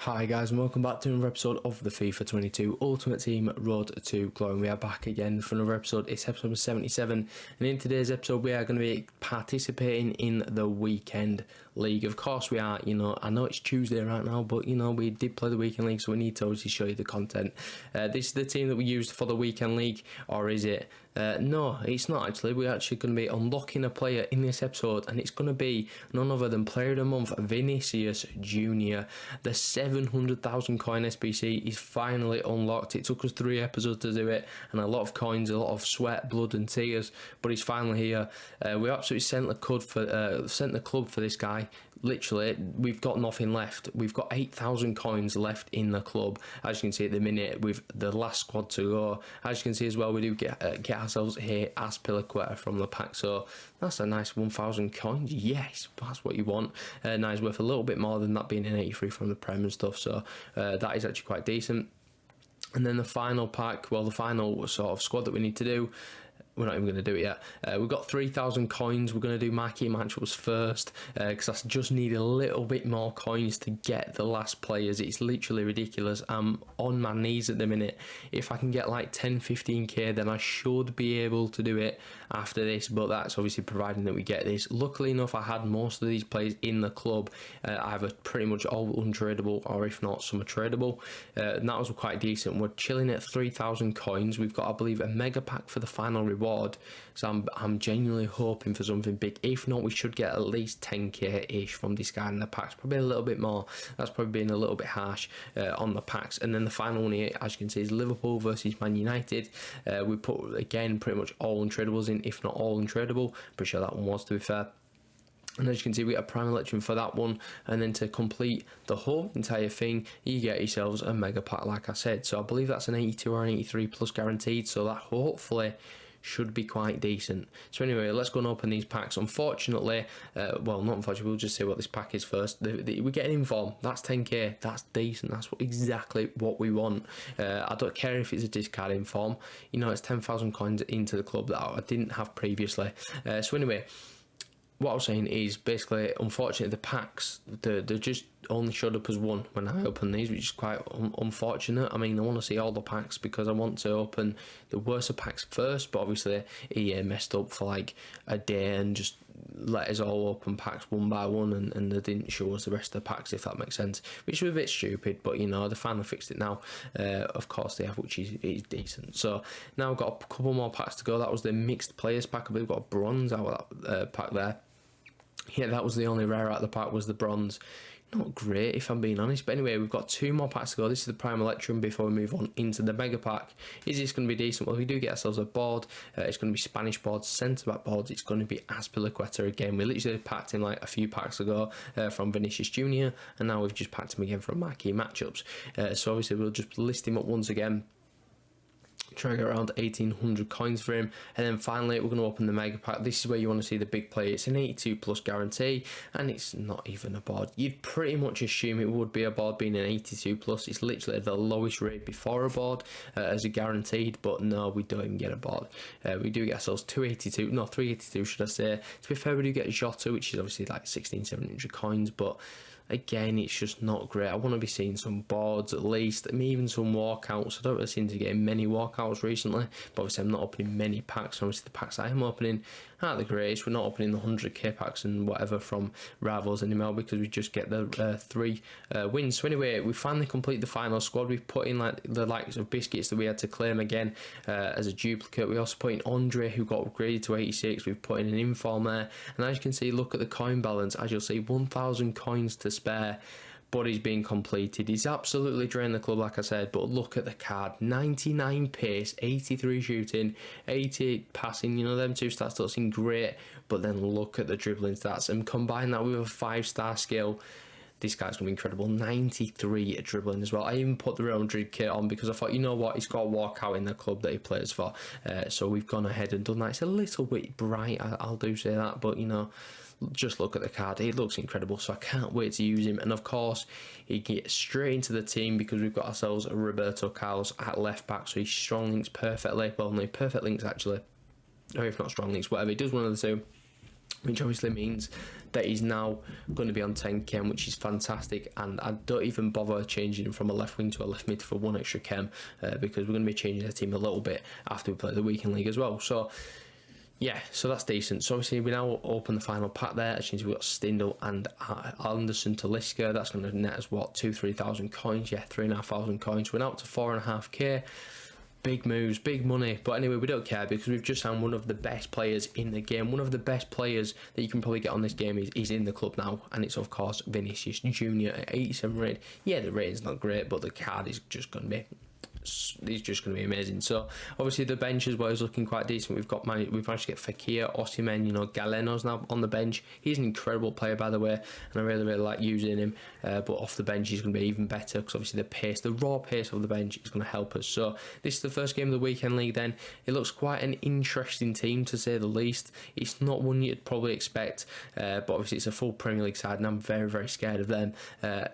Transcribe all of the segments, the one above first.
Hi guys, and welcome back to another episode of the FIFA 22 Ultimate Team Road to Glory. We are back again for another episode. It's episode number 77, and in today's episode we are going to be participating in the weekend league. Of course we are, I know it's Tuesday right now, but we did play the weekend league, so we need to obviously show you the content. This is the team that we used for the weekend league, or is it? No, it's not actually. We're actually going to be unlocking a player in this episode, and it's going to be none other than Player of the Month, Vinicius Jr. The 700,000 coin SBC is finally unlocked. It took us 3 episodes to do it, and a lot of coins, a lot of sweat, blood and tears, but he's finally here. We absolutely sent the club for this guy. Literally, we've got nothing left. We've got 8,000 coins left in the club, as you can see at the minute, with the last squad to go. As you can see as well, we do get ourselves here Aspilicueta from the pack, so that's a nice 1,000 coins. Yes, that's what you want. Now he's worth a little bit more than that, being an 83 from the Prem and stuff, so that is actually quite decent. And then the final pack, well, the final sort of squad that we need to do, we're not even going to do it yet. We've got 3,000 coins. We're going to do marquee matchups first, because I just need a little bit more coins to get the last players. It's literally ridiculous. I'm on my knees at the minute. If I can get like 10-15k, then I should be able to do it after this, but that's obviously providing that we get this. Luckily enough, I had most of these players in the club. I have a pretty much all untradeable, or if not, some are tradable, and that was quite decent. We're chilling at 3,000 coins. We've got, I believe, a mega pack for the final reward, so I'm genuinely hoping for something big. If not, we should get at least 10k ish from this guy in the packs, probably a little bit more. That's probably being a little bit harsh on the packs. And then the final one here, as you can see, is Liverpool versus Man United. We put, again, pretty much all untradables in, if not all untradable. Pretty sure that one was, to be fair. And as you can see, we get a prime election for that one, and then to complete the whole entire thing, you get yourselves a mega pack, like I said. So I believe that's an 82 or an 83 plus guaranteed, so that hopefully should be quite decent. So anyway, let's go and open these packs. Unfortunately, well, not unfortunately, we'll just see what this pack is first. We get an inform. That's 10k. That's decent. That's exactly what we want. I don't care if it's a discard inform. It's 10,000 coins into the club that I didn't have previously. So anyway, what I was saying is, basically, unfortunately, the packs, they just only showed up as one when I opened these, which is quite unfortunate. I mean, I want to see all the packs because I want to open the worst packs first, but obviously EA messed up for like a day and just let us all open packs one by one, and they didn't show us the rest of the packs, if that makes sense, which was a bit stupid, but they finally fixed it now. Of course they have, which is decent. So now I've got a couple more packs to go. That was the mixed players pack. I believe we've got a bronze out of that pack there. Yeah, that was the only rare out of the pack, was the bronze. Not great, if I'm being honest, but anyway, we've got 2 more packs to go. This is the prime electrum before we move on into the mega pack. Is this going to be decent? Well, we do get ourselves a board. It's going to be Spanish boards, centre back boards. It's going to be Aspilicueta again. We literally packed him like a few packs ago from Vinicius Jr., and now we've just packed him again from marquee matchups. So obviously we'll just list him up once again, try to get around 1,800 coins for him, and then finally we're going to open the mega pack. This is where you want to see the big play. It's an 82 plus guarantee, and it's not even a board. You'd pretty much assume it would be a board, being an 82 plus. It's literally the lowest rate before a board as a guaranteed, but no, we don't even get a board. We do get ourselves 382 should I say. To be fair, we do get Jota, which is obviously like 1,700 coins, but again, it's just not great. I want to be seeing some boards at least, maybe even some walkouts. I don't really seem to get many walkouts recently, but obviously I'm not opening many packs. Obviously the packs I am opening aren't the greatest. We're not opening the 100k packs and whatever from rivals anymore, because we just get the 3 wins. So anyway, we finally complete the final squad. We've put in like the likes of Biscuits that we had to claim again as a duplicate. We also put in Andre, who got upgraded to 86. We've put in an inform there, and as you can see, look at the coin balance. As you'll see, 1,000 coins to spare, but he's being completed. He's absolutely drained the club, like I said, but look at the card. 99 pace, 83 shooting, 88 passing. Them 2 stats don't seem great, but then look at the dribbling stats, and combine that with a 5-star skill. This guy's going to be incredible. 93 at dribbling as well. I even put the Real Madrid kit on because I thought, you know what, he's got a walkout in the club that he plays for. So we've gone ahead and done that. It's a little bit bright, I'll do say that, but just look at the card. It looks incredible, so I can't wait to use him. And of course, he gets straight into the team because we've got ourselves a Roberto Carlos at left back, so he strong links perfectly. Well, no, perfect links actually, or if not strong links, whatever. He does one of the two, which obviously means that he's now going to be on 10 chem, which is fantastic, and I don't even bother changing him from a left wing to a left mid for 1 extra chem, because we're going to be changing the team a little bit after we play the weekend league as well. So yeah, so that's decent. So obviously we now open the final pack there. As you can see, we've got Stindl and Anderson to Liska. That's going to net us what, 2,000-3,000 coins? Yeah, 3,500 coins. We're now up to 4.5k. Big moves, big money. But anyway, we don't care because we've just signed one of the best players in the game. One of the best players that you can probably get on this game is in the club now, and it's of course Vinicius Junior at 87 rated. Yeah, the rating's not great, but the card is just going to be. He's just going to be amazing. So obviously the bench as well is looking quite decent. We've managed to get Fekir, Osimhen, Galeno's now on the bench. He's an incredible player, by the way, and I really like using him. But off the bench he's going to be even better because obviously the raw pace of the bench is going to help us. So this is the first game of the weekend league. Then it looks quite an interesting team to say the least. It's not one you'd probably expect, but obviously it's a full Premier League side, and I'm very scared of them.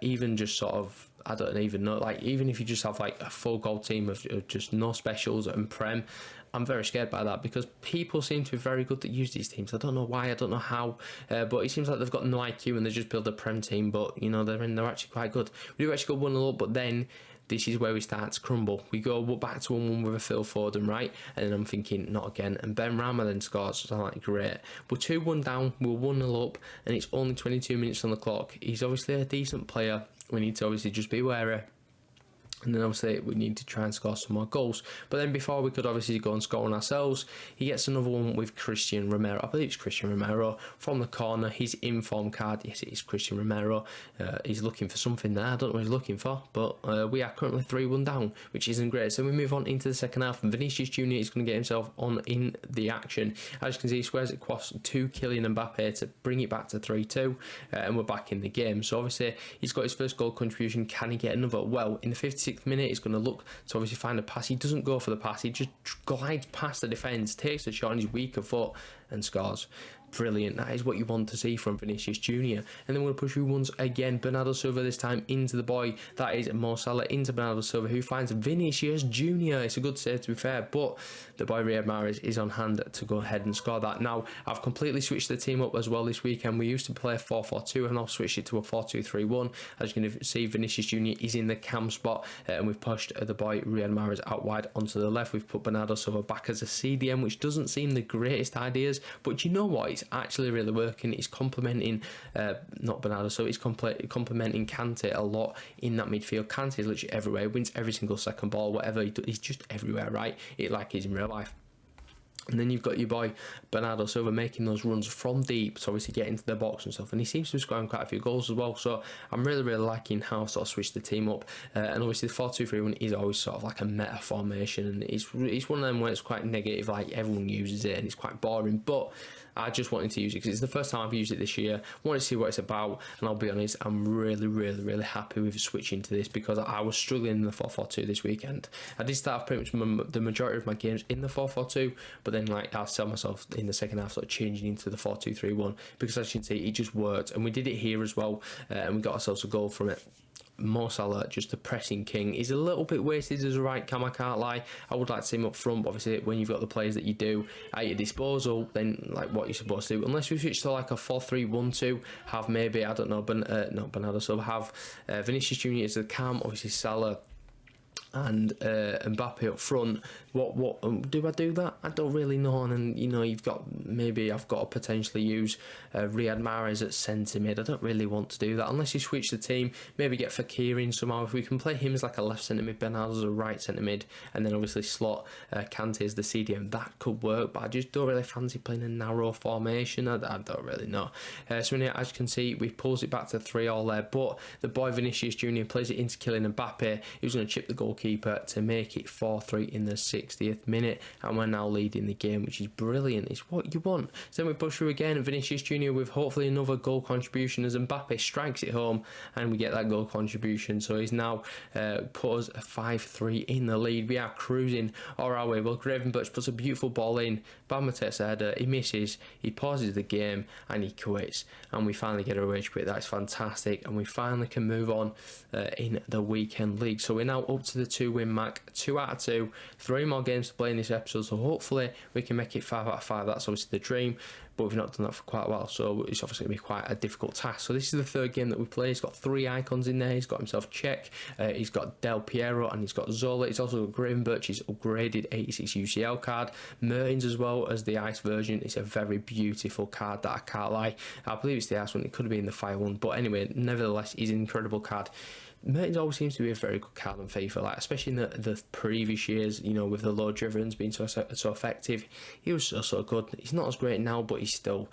Even just sort of. I don't even know, like, even if you just have like a full goal team of just no specials and Prem, I'm very scared by that because people seem to be very good that use these teams. I don't know why, I don't know how, but it seems like they've got no IQ and they just build a Prem team, but they're actually quite good. We do actually go 1-0 up, but then this is where we start to crumble. We go back to 1-1 with a Phil Foden, right? And then I'm thinking, not again. And Ben Rama then scores, so I'm like, great. We're 2-1 down, we're 1-0 up, and it's only 22 minutes on the clock. He's obviously a decent player. We need to obviously just be wary. And then obviously we need to try and score some more goals. But then before we could obviously go and score on ourselves, he gets another one with Christian Romero. I believe it's Christian Romero from the corner. His inform card, yes it is Christian Romero. He's looking for something there. I don't know what he's looking for. But we are currently 3-1 down, which isn't great. So we move on into the second half. And Vinicius Junior is going to get himself on in the action. As you can see, he squares it across to Kylian Mbappe to bring it back to 3-2. And we're back in the game. So obviously he's got his first goal contribution. Can he get another? Well, in the 56th minute, he's going to look to obviously find a pass. He doesn't go for the pass, he just glides past the defence, takes a shot on his weaker foot and scores. Brilliant. That is what you want to see from Vinicius Junior. And then we're going to push through once again. Bernardo Silva this time into the boy. That is Mo Salah into Bernardo Silva, who finds Vinicius Junior. It's a good save to be fair, but the boy Riyad Mahrez is on hand to go ahead and score that. Now, I've completely switched the team up as well this weekend. We used to play 4-4-2 and I've switched it to a 4-2-3-1. As you can see, Vinicius Junior is in the cam spot, and we've pushed the boy Riyad Mahrez out wide onto the left. We've put Bernardo Silva back as a CDM, which doesn't seem the greatest ideas, but you know what? It's actually really working. It's complementing not Bernardo, so it's complementing Kante a lot in that midfield. Kante is literally everywhere. He wins every single second ball, whatever he does, he's just everywhere, right? Like he's in real life. And then you've got your boy Bernardo Silva making those runs from deep to obviously get into the box and stuff, and he seems to be scoring quite a few goals as well. So I'm really liking how I sort of switched the team up. And obviously the 4-2-3-1 is always sort of like a meta formation, and it's one of them where it's quite negative, like everyone uses it and it's quite boring, but I just wanted to use it because it's the first time I've used it this year. Wanted to see what it's about, and I'll be honest, I'm really happy with switching to this because I was struggling in the 4-4-2 this weekend. I did start off pretty much the majority of my games in the 4-4-2, but then like I saw myself in the second half sort of changing into the 4-2-3-1 because as you can see, it just worked, and we did it here as well, and we got ourselves a goal from it. Mo Salah, just a pressing king. He's a little bit wasted as a right cam, I can't lie. I would like to see him up front, but obviously when you've got the players that you do at your disposal, then like what you're supposed to do, unless we switch to like a 4-3-1-2, have maybe, I don't know, not Bernardo Silva, have Vinicius Junior as the cam, obviously Salah and Mbappe up front. What do I do that? I don't really know. And then, you've got, maybe I've got to potentially use Riyad Mahrez at centre mid. I don't really want to do that unless you switch the team, maybe get Fekir in somehow. If we can play him as like a left centre mid, Bernardo as a right centre mid, and then obviously slot Kante as the CDM, that could work, but I just don't really fancy playing a narrow formation. I don't really know. So in here, as you can see, we pulls it back to 3-all there, but the boy Vinicius Junior plays it into Kylian Mbappe, who's going to chip the goalkeeper to make it 4-3 in the 60th minute, and we're now leading the game, which is brilliant. It's what you want. So then we push through again, and Vinicius Junior with hopefully another goal contribution as Mbappe strikes it home, and we get that goal contribution. So he's now put us a 5-3 in the lead. We are cruising all our way. Well, Gravenberch puts a beautiful ball in. Bama takes a header, he misses, he pauses the game, and he quits, and we finally get a rage quit. That's fantastic, and we finally can move on in the weekend league. So we're now up to the 2-win mark, 2 out of 2, 3 more games to play in this episode, so hopefully we can make it 5 out of 5. That's obviously the dream. but we've not done that for quite a while, so it's obviously going to be quite a difficult task. So this is the third game that we play. He's got 3 icons in there. He's got himself Czech, he's got Del Piero, and he's got Zola. He's also got Gravenberch's upgraded 86 UCL card. Mertens as well as the ice version. It's a very beautiful card that I can't lie. I believe it's the ice one. It could have been the fire one, but anyway, nevertheless, he's an incredible card. Mertens always seems to be a very good card on FIFA, like especially in the previous years, you know, with the low drivens being so effective. He was so good. He's not as great now, but he's still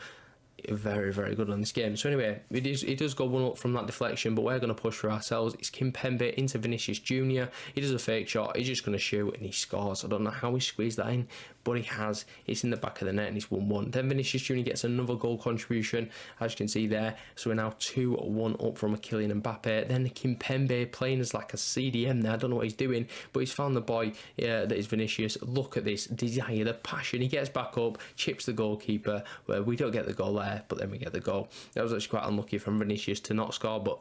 very, very good on this game. So anyway, it does go 1 up from that deflection, but we're going to push for ourselves. It's Kimpembe into Vinicius Jr. He does a fake shot. He's just going to shoot and he scores. I don't know how he squeezed that in, but he has. It's in the back of the net and it's 1-1. Then Vinicius Jr. gets another goal contribution, as you can see there. So we're now 2-1 up from a Kylian Mbappe. Then Kimpembe playing as like a CDM there. I don't know what he's doing, but he's found the boy that is Vinicius. Look at this desire, the passion. He gets back up, chips the goalkeeper. Where we don't get the goal there, but then we get the goal. That was actually quite unlucky from Vinicius to not score, but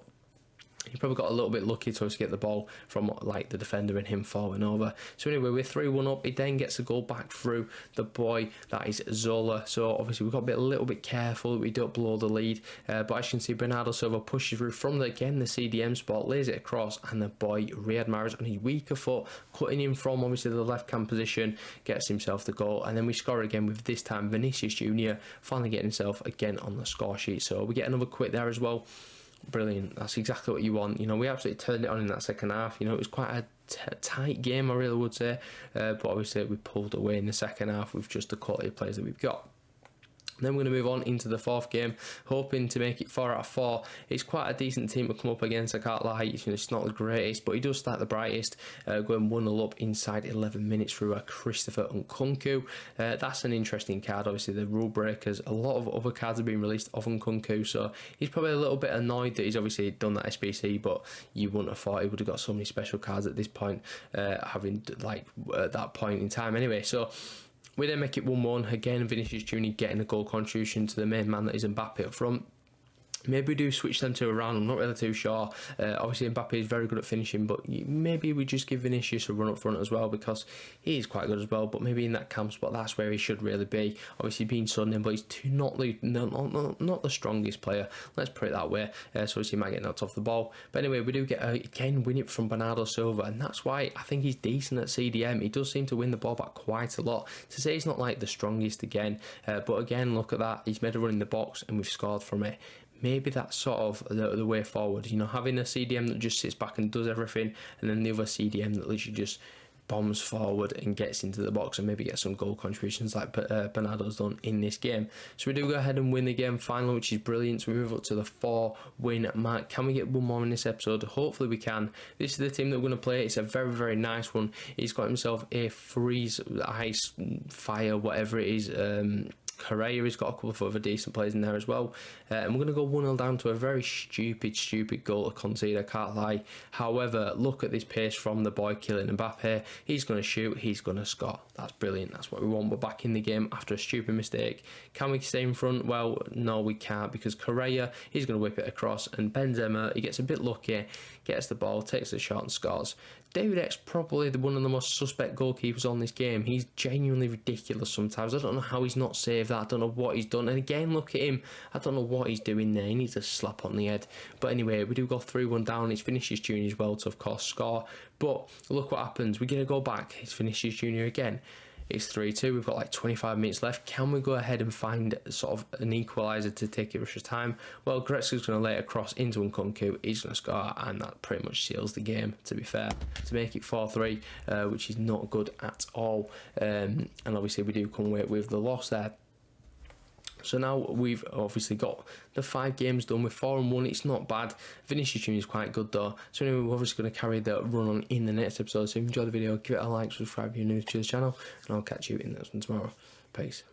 he probably got a little bit lucky to get the ball from like the defender and him falling over. So anyway, we're 3-1 up. He then gets the goal back through the boy that is Zola. So obviously we've got to be a little bit careful that we don't blow the lead. But as you can see, Bernardo Silva pushes through from the CDM spot, lays it across, and the boy Riyad Mahrez on his weaker foot, cutting in from obviously the left hand position, gets himself the goal, and then we score again with this time Vinicius Jr. finally getting himself again on the score sheet. So we get another quit there as well. Brilliant. That's exactly what you want. You know, we absolutely turned it on in that second half. You know, it was quite a tight game, I really would say, but obviously we pulled away in the second half with just the quality of players that we've got. Then we're going to move on into the fourth game, hoping to make it 4 out of 4. It's quite a decent team to come up against, I can't lie. It's not the greatest, but he does start the brightest, going 1-0 up inside 11 minutes through a Christopher Nkunku. That's an interesting card. Obviously, the rule breakers, a lot of other cards have been released of Nkunku, so he's probably a little bit annoyed that he's obviously done that SBC, but you wouldn't have thought he would have got so many special cards at this point, having like at that point in time anyway. So we then make it 1-1. Again, Vinicius Jr. getting a goal contribution to the main man that is Mbappe up front. Maybe we do switch them two around, I'm not really too sure. Obviously Mbappe is very good at finishing, but maybe we just give Vinicius a run up front as well, because he is quite good as well, but maybe in that camp spot that's where he should really be. Obviously being so nimble, he's not the strongest player, let's put it that way, so obviously he might get knocked off the ball. But anyway, we do get again win it from Bernardo Silva, and that's why I think he's decent at CDM. He does seem to win the ball back quite a lot. To say he's not like the strongest again, but again, look at that, he's made a run in the box and we've scored from it. Maybe that's sort of the way forward, you know, having a CDM that just sits back and does everything, and then the other CDM that literally just bombs forward and gets into the box and maybe get some goal contributions like Bernardo's done in this game. So we do go ahead and win the game finally, which is brilliant. So we move up to the 4-win mark. Can we get one more in this episode? Hopefully we can. This is the team that we're going to play. It's a very, very nice one. He's got himself a freeze, ice, fire, whatever it is, Correa has got a couple of other decent players in there as well, and we're going to go 1-0 down to a very stupid goal to concede, I can't lie. However, look at this pace from the boy Kylian Mbappe. He's going to shoot, he's going to score. That's brilliant, that's what we want. We're back in the game after a stupid mistake. Can we stay in front? Well, no we can't, because Correa, he's going to whip it across, and Benzema, he gets a bit lucky, gets the ball, takes the shot and scores. David X, probably one of the most suspect goalkeepers on this game. He's genuinely ridiculous sometimes. I don't know how he's not saved that. I don't know what he's done. And again, look at him. I don't know what he's doing there. He needs a slap on the head. But anyway, we do go 3-1 down. It's Vinicius Jr. as well to, of course, score. But look what happens. We're going to go back. It's Vinicius Jr. again. It's 3-2. We've got like 25 minutes left. Can we go ahead and find sort of an equaliser to take extra time? Well, Goretzka's going to lay it across into Nkunku. He's going to score, and that pretty much seals the game, to be fair, to make it 4-3, which is not good at all. And obviously we do come away with the loss there. So now we've obviously got the 5 games done with 4-1. It's not bad. Vinicius Jr. is quite good though. So anyway, we're obviously going to carry the run on in the next episode. So if you enjoyed the video, give it a like, subscribe if you're new to the channel, and I'll catch you in the next one tomorrow. Peace.